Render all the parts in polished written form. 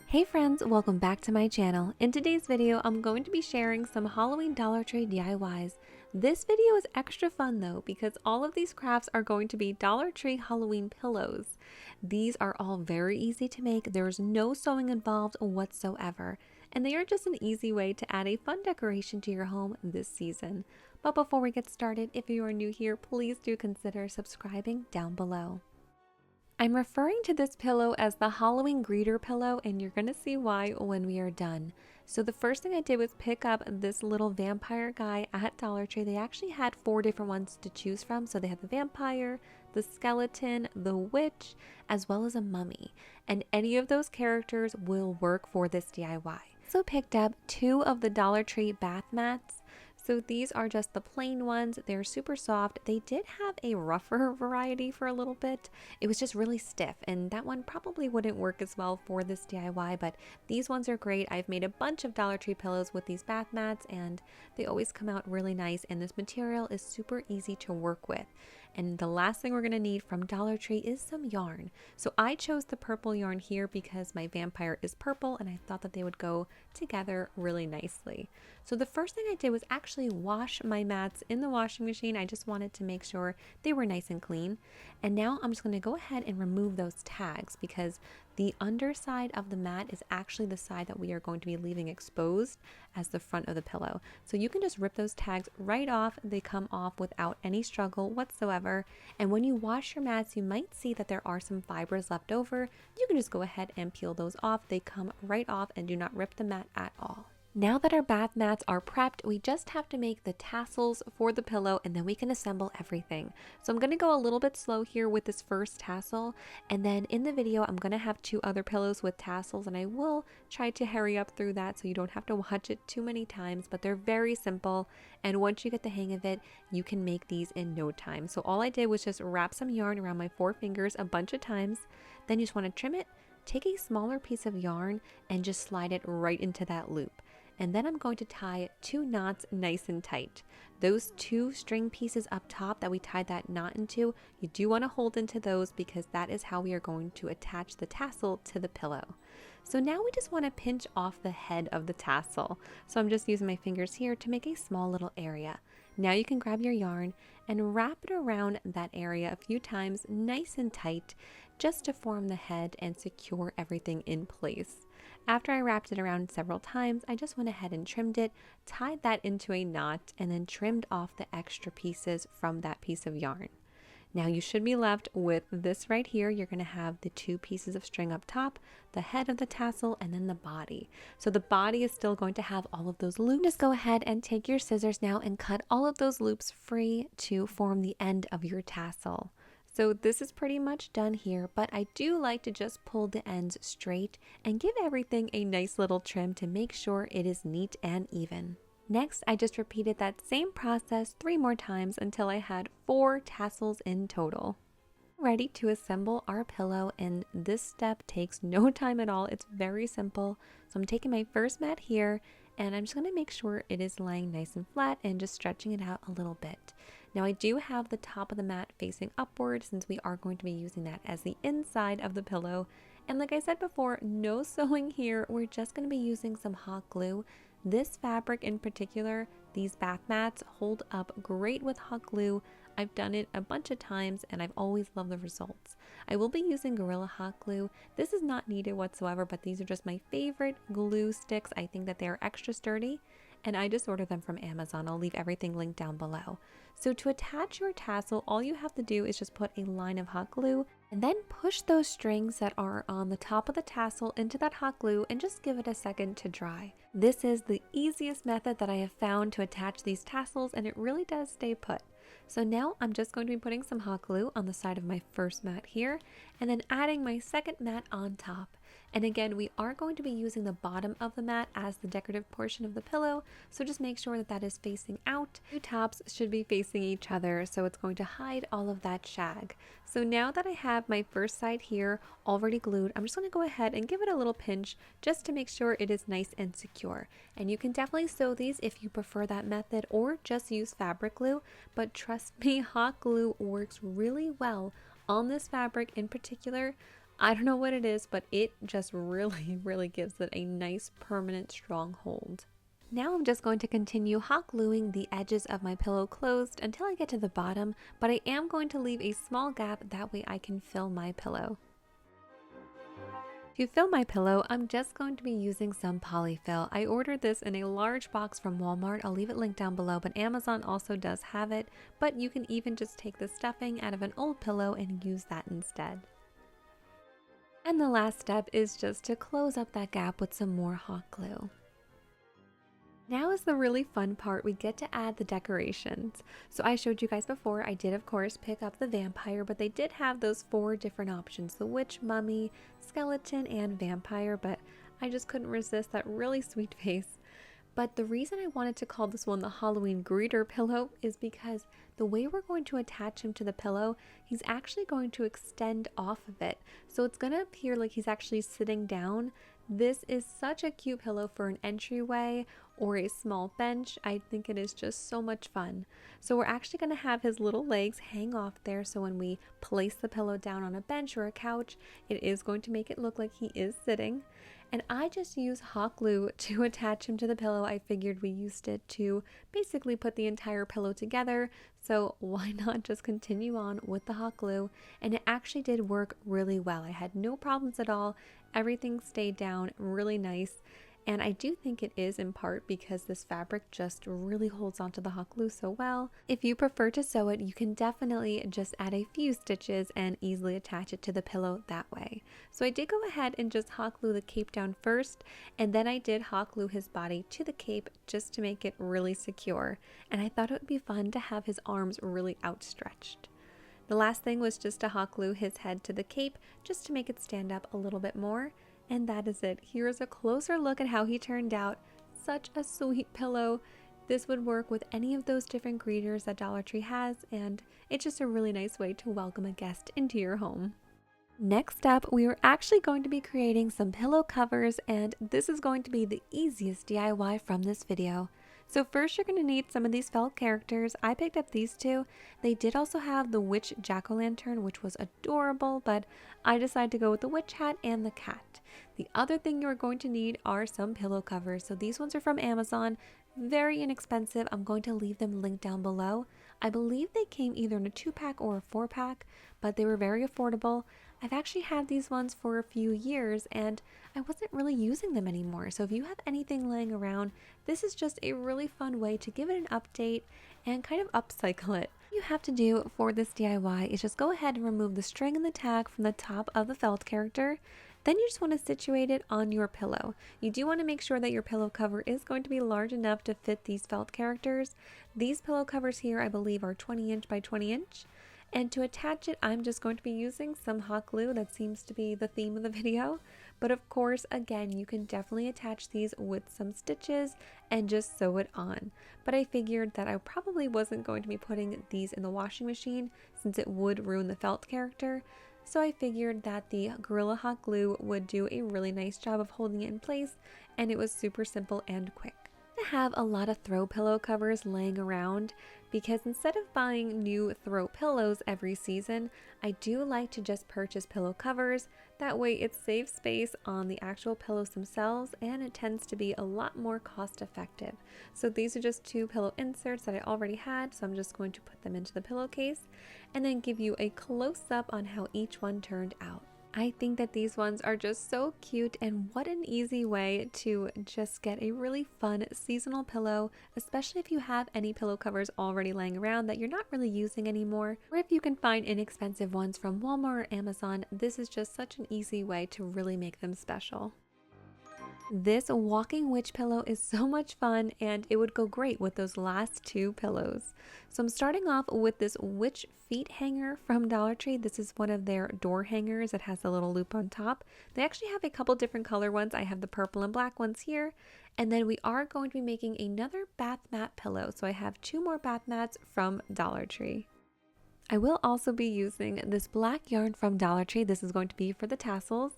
Hey friends, welcome back to my channel. In today's video, I'm going to be sharing some Halloween Dollar Tree DIYs. This video is extra fun though because all of these crafts are going to be Dollar Tree Halloween pillows. These are all very easy to make. There's no sewing involved whatsoever, and they are just an easy way to add a fun decoration to your home this season. But before we get started, if you are new here, please do consider subscribing down below. I'm referring to this pillow as the Halloween greeter pillow, and you're going to see why when we are done. So the first thing I did was pick up this little vampire guy at Dollar Tree. They actually had 4 different ones to choose from. So they had the vampire, the skeleton, the witch, as well as a mummy. And any of those characters will work for this DIY. So picked up 2 of the Dollar Tree bath mats. So these are just the plain ones. They're super soft. They did have a rougher variety for a little bit. It was just really stiff, and that one probably wouldn't work as well for this DIY, but these ones are great. I've made a bunch of Dollar Tree pillows with these bath mats, and they always come out really nice, and this material is super easy to work with. And the last thing we're going to need from Dollar Tree is some yarn. So I chose the purple yarn here because my vampire is purple, and I thought that they would go together really nicely. So the first thing I did was actually wash my mats in the washing machine. I just wanted to make sure they were nice and clean. And now I'm just going to go ahead and remove those tags because the underside of the mat is actually the side that we are going to be leaving exposed as the front of the pillow. So you can just rip those tags right off. They come off without any struggle whatsoever. And when you wash your mats, you might see that there are some fibers left over. You can just go ahead and peel those off. They come right off and do not rip the mat at all. Now that our bath mats are prepped, we just have to make the tassels for the pillow and then we can assemble everything. So I'm going to go a little bit slow here with this first tassel, and then in the video I'm going to have 2 other pillows with tassels, and I will try to hurry up through that so you don't have to watch it too many times, but they're very simple, and once you get the hang of it, you can make these in no time. So all I did was just wrap some yarn around my 4 fingers a bunch of times, then you just want to trim it, take a smaller piece of yarn and just slide it right into that loop. And then I'm going to tie 2 knots nice and tight. Those 2 string pieces up top that we tied that knot into, you do want to hold into those because that is how we are going to attach the tassel to the pillow. So now we just want to pinch off the head of the tassel. So I'm just using my fingers here to make a small little area. Now you can grab your yarn and wrap it around that area a few times nice and tight just to form the head and secure everything in place. After I wrapped it around several times, I just went ahead and trimmed it, tied that into a knot, and then trimmed off the extra pieces from that piece of yarn. Now you should be left with this right here. You're going to have the 2 pieces of string up top, the head of the tassel, and then the body. So the body is still going to have all of those loops. Just go ahead and take your scissors now and cut all of those loops free to form the end of your tassel. So this is pretty much done here, but I do like to just pull the ends straight and give everything a nice little trim to make sure it is neat and even. Next, I just repeated that same process 3 more times until I had 4 tassels in total. Ready to assemble our pillow, and this step takes no time at all. It's very simple. So I'm taking my first mat here, and I'm just going to make sure it is lying nice and flat and just stretching it out a little bit. Now I do have the top of the mat facing upward since we are going to be using that as the inside of the pillow. And like I said before, no sewing here. We're just going to be using some hot glue. This fabric in particular, these bath mats, hold up great with hot glue. I've done it a bunch of times and I've always loved the results. I will be using Gorilla Hot Glue. This is not needed whatsoever, but these are just my favorite glue sticks. I think that they are extra sturdy, and I just ordered them from Amazon. I'll leave everything linked down below. So to attach your tassel, all you have to do is just put a line of hot glue and then push those strings that are on the top of the tassel into that hot glue and just give it a second to dry. This is the easiest method that I have found to attach these tassels, and it really does stay put. So now I'm just going to be putting some hot glue on the side of my first mat here and then adding my second mat on top. And again, we are going to be using the bottom of the mat as the decorative portion of the pillow, so just make sure that that is facing out. 2 tops should be facing each other, so it's going to hide all of that shag. So now that I have my first side here already glued, I'm just going to go ahead and give it a little pinch just to make sure it is nice and secure. And you can definitely sew these if you prefer that method, or just use fabric glue, but trust me, hot glue works really well on this fabric in particular. I don't know what it is, but it just really, really gives it a nice permanent stronghold. Now I'm just going to continue hot gluing the edges of my pillow closed until I get to the bottom, but I am going to leave a small gap, that way I can fill my pillow. To fill my pillow, I'm just going to be using some Polyfil. I ordered this in a large box from Walmart. I'll leave it linked down below, but Amazon also does have it, but you can even just take the stuffing out of an old pillow and use that instead. And the last step is just to close up that gap with some more hot glue. Now is the really fun part. We get to add the decorations. So I showed you guys before, I did of course pick up the vampire, but they did have those 4 different options: the witch, mummy, skeleton, and vampire, but I just couldn't resist that really sweet face. But the reason I wanted to call this one the Halloween greeter pillow is because the way we're going to attach him to the pillow, he's actually going to extend off of it. So it's going to appear like he's actually sitting down. This is such a cute pillow for an entryway or a small bench. I think it is just so much fun. So we're actually going to have his little legs hang off there, so when we place the pillow down on a bench or a couch, it is going to make it look like he is sitting. And I just use hot glue to attach him to the pillow. I figured we used it to basically put the entire pillow together, so why not just continue on with the hot glue? And it actually did work really well. I had no problems at all. Everything stayed down really nice. And I do think it is in part because this fabric just really holds onto the hot glue so well. If you prefer to sew it, you can definitely just add a few stitches and easily attach it to the pillow that way. So I did go ahead and just hot glue the cape down first, and then I did hot glue his body to the cape just to make it really secure. And I thought it would be fun to have his arms really outstretched. The last thing was just to hot glue his head to the cape just to make it stand up a little bit more. And that is it. Here's a closer look at how he turned out. Such a sweet pillow. This would work with any of those different greeters that Dollar Tree has, and it's just a really nice way to welcome a guest into your home. Next up, we are actually going to be creating some pillow covers, and this is going to be the easiest DIY from this video. So first you're going to need some of these felt characters. I picked up these 2. They did also have the witch jack-o'-lantern, which was adorable, but I decided to go with the witch hat and the cat. The other thing you're going to need are some pillow covers. So these ones are from Amazon. Very inexpensive. I'm going to leave them linked down below. I believe they came either in a 2-pack or a 4-pack, but they were very affordable. I've actually had these ones for a few years and I wasn't really using them anymore. So if you have anything laying around, this is just a really fun way to give it an update and kind of upcycle it. What you have to do for this DIY is just go ahead and remove the string and the tag from the top of the felt character. Then you just want to situate it on your pillow. You do want to make sure that your pillow cover is going to be large enough to fit these felt characters. These pillow covers here I believe are 20 inch by 20 inch. And to attach it, I'm just going to be using some hot glue. That seems to be the theme of the video. But of course, again, you can definitely attach these with some stitches and just sew it on. But I figured that I probably wasn't going to be putting these in the washing machine since it would ruin the felt character. So I figured that the Gorilla Hot Glue would do a really nice job of holding it in place, and it was super simple and quick. I have a lot of throw pillow covers laying around because instead of buying new throw pillows every season, I do like to just purchase pillow covers. That way it saves space on the actual pillows themselves and it tends to be a lot more cost effective. So these are just 2 pillow inserts that I already had, so I'm just going to put them into the pillowcase and then give you a close-up on how each one turned out. I think that these ones are just so cute, and what an easy way to just get a really fun seasonal pillow, especially if you have any pillow covers already laying around that you're not really using anymore, or if you can find inexpensive ones from Walmart or Amazon. This is just such an easy way to really make them special. This walking witch pillow is so much fun and it would go great with those last 2 pillows. So I'm starting off with this witch feet hanger from Dollar Tree. This is one of their door hangers. It has a little loop on top. They actually have a couple different color ones. I have the purple and black ones here. And then we are going to be making another bath mat pillow. So I have 2 more bath mats from Dollar Tree. I will also be using this black yarn from Dollar Tree. This is going to be for the tassels.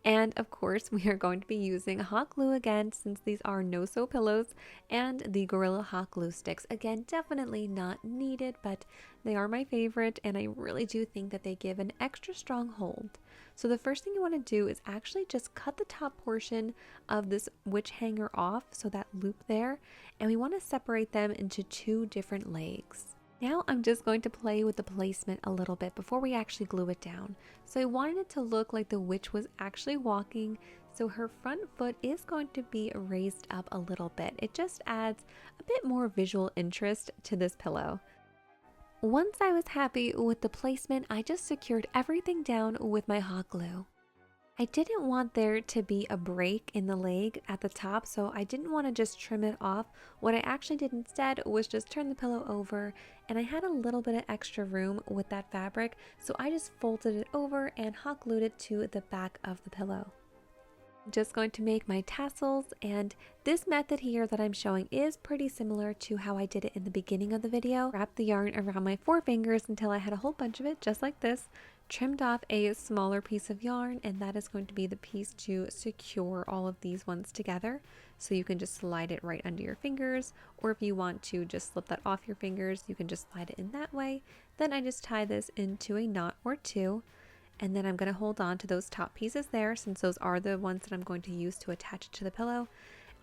And of course, we are going to be using hot glue again, since these are no-sew pillows, and the Gorilla hot glue sticks. Again, definitely not needed, but they are my favorite, and I really do think that they give an extra strong hold. So the first thing you want to do is actually just cut the top portion of this witch hanger off, so that loop there, and we want to separate them into 2 different legs. Now I'm just going to play with the placement a little bit before we actually glue it down. So I wanted it to look like the witch was actually walking, so her front foot is going to be raised up a little bit. It just adds a bit more visual interest to this pillow. Once I was happy with the placement, I just secured everything down with my hot glue. I didn't want there to be a break in the leg at the top, so I didn't want to just trim it off. What I actually did instead was just turn the pillow over, and I had a little bit of extra room with that fabric, so I just folded it over and hot glued it to the back of the pillow. I'm just going to make my tassels, and this method here that I'm showing is pretty similar to how I did it in the beginning of the video. Wrapped the yarn around my 4 fingers until I had a whole bunch of it, just like this. Trimmed off a smaller piece of yarn, and that is going to be the piece to secure all of these ones together. So you can just slide it right under your fingers, or if you want to just slip that off your fingers, you can just slide it in that way. Then I just tie this into a knot or 2, and then I'm going to hold on to those top pieces there, since those are the ones that I'm going to use to attach it to the pillow.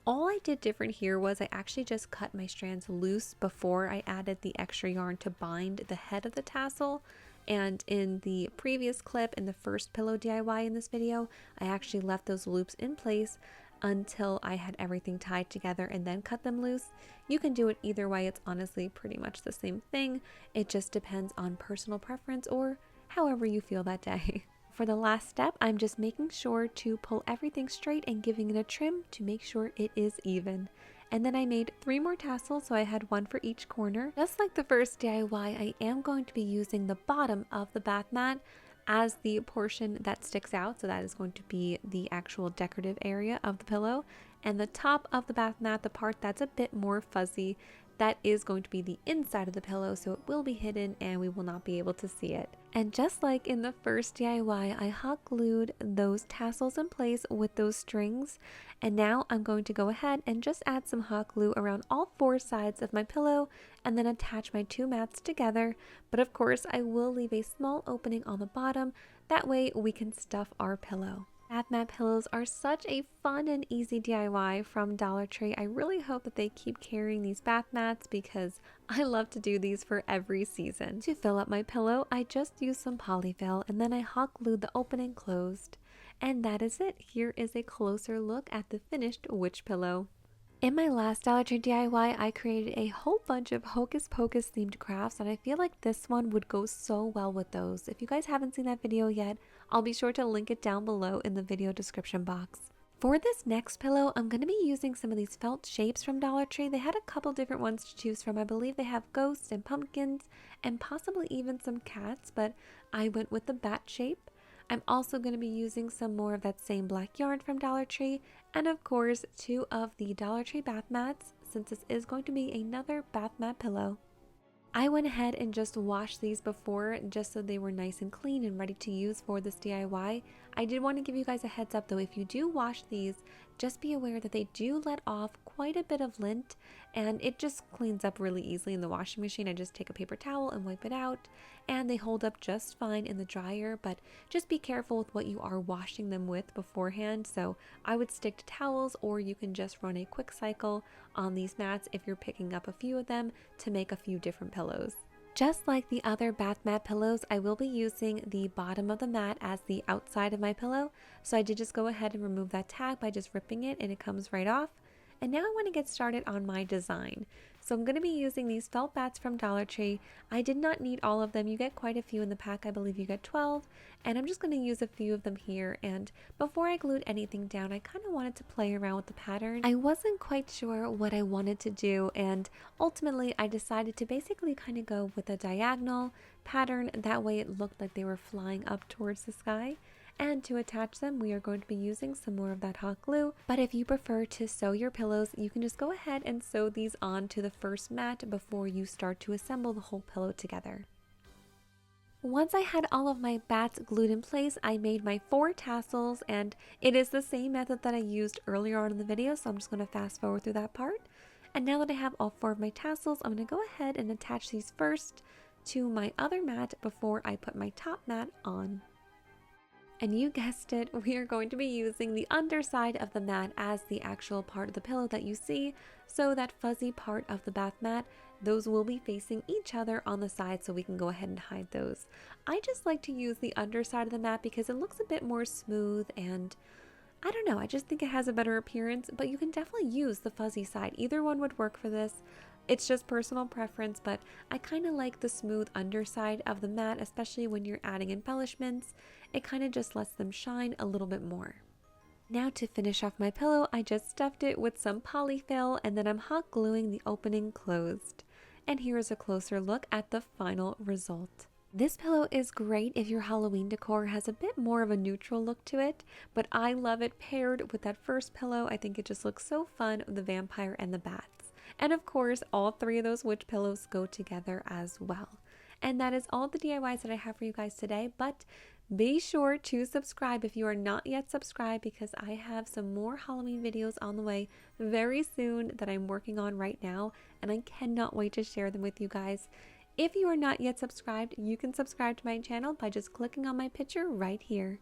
All I did different here was I actually just cut my strands loose before I added the extra yarn to bind the head of the tassel. And in the previous clip, in the first pillow DIY in this video, I actually left those loops in place until I had everything tied together and then cut them loose. You can do it either way. It's honestly pretty much the same thing. It just depends on personal preference or however you feel that day. For the last step, I'm just making sure to pull everything straight and giving it a trim to make sure it is even. And then I made 3 more tassels, so I had 1 for each corner. Just like the first DIY, I am going to be using the bottom of the bath mat as the portion that sticks out, so that is going to be the actual decorative area of the pillow. And the top of the bath mat, the part that's a bit more fuzzy, that is going to be the inside of the pillow, so it will be hidden and we will not be able to see it. And just like in the first DIY, I hot glued those tassels in place with those strings, and now I'm going to go ahead and just add some hot glue around all 4 sides of my pillow and then attach my 2 mats together. But of course, I will leave a small opening on the bottom, that way we can stuff our pillow. Bath mat pillows are such a fun and easy DIY from Dollar Tree. I really hope that they keep carrying these bath mats because I love to do these for every season. To fill up my pillow, I just used some Polyfil and then I hot glued the opening closed. And that is it. Here is a closer look at the finished witch pillow. In my last Dollar Tree DIY, I created a whole bunch of Hocus Pocus themed crafts, and I feel like this one would go so well with those. If you guys haven't seen that video yet, I'll be sure to link it down below in the video description box. For this next pillow, I'm going to be using some of these felt shapes from Dollar Tree. They had a couple different ones to choose from. I believe they have ghosts and pumpkins and possibly even some cats, but I went with the bat shape. I'm also going to be using some more of that same black yarn from Dollar Tree, and of course 2 of the Dollar Tree bath mats, since this is going to be another bath mat pillow. I went ahead and just washed these before, just so they were nice and clean and ready to use for this DIY. I did want to give you guys a heads up though, if you do wash these, just be aware that they do let off quite a bit of lint, and it just cleans up really easily in the washing machine. I just take a paper towel and wipe it out, and they hold up just fine in the dryer, but just be careful with what you are washing them with beforehand. So I would stick to towels, or you can just run a quick cycle on these mats if you're picking up a few of them to make a few different pillows. Just like the other bath mat pillows, I will be using the bottom of the mat as the outside of my pillow. So I did just go ahead and remove that tag by just ripping it, and it comes right off. And now I want to get started on my design. So I'm going to be using these felt bats from Dollar Tree. I did not need all of them. You get quite a few in the pack. I believe you get 12. And I'm just going to use a few of them here. And before I glued anything down, I kind of wanted to play around with the pattern. I wasn't quite sure what I wanted to do, and ultimately I decided to basically kind of go with a diagonal pattern. That way it looked like they were flying up towards the sky. And to attach them, we are going to be using some more of that hot glue. But if you prefer to sew your pillows, you can just go ahead and sew these onto the first mat before you start to assemble the whole pillow together. Once I had all of my bats glued in place, I made my 4 tassels, and it is the same method that I used earlier on in the video, so I'm just going to fast forward through that part. And now that I have all 4 of my tassels, I'm going to go ahead and attach these first to my other mat before I put my top mat on. And you guessed it, we are going to be using the underside of the mat as the actual part of the pillow that you see. So that fuzzy part of the bath mat, those will be facing each other on the side, so we can go ahead and hide those. I just like to use the underside of the mat because it looks a bit more smooth, and I don't know, I just think it has a better appearance, but you can definitely use the fuzzy side. Either one would work for this. It's just personal preference, but I kind of like the smooth underside of the mat, especially when you're adding embellishments. It kind of just lets them shine a little bit more. Now to finish off my pillow, I just stuffed it with some polyfill, and then I'm hot gluing the opening closed. And here is a closer look at the final result. This pillow is great if your Halloween decor has a bit more of a neutral look to it, but I love it paired with that first pillow. I think it just looks so fun with the vampire and the bats. And of course, all 3 of those witch pillows go together as well. And that is all the DIYs that I have for you guys today, but be sure to subscribe if you are not yet subscribed, because I have some more Halloween videos on the way very soon that I'm working on right now, and I cannot wait to share them with you guys. If you are not yet subscribed, you can subscribe to my channel by just clicking on my picture right here.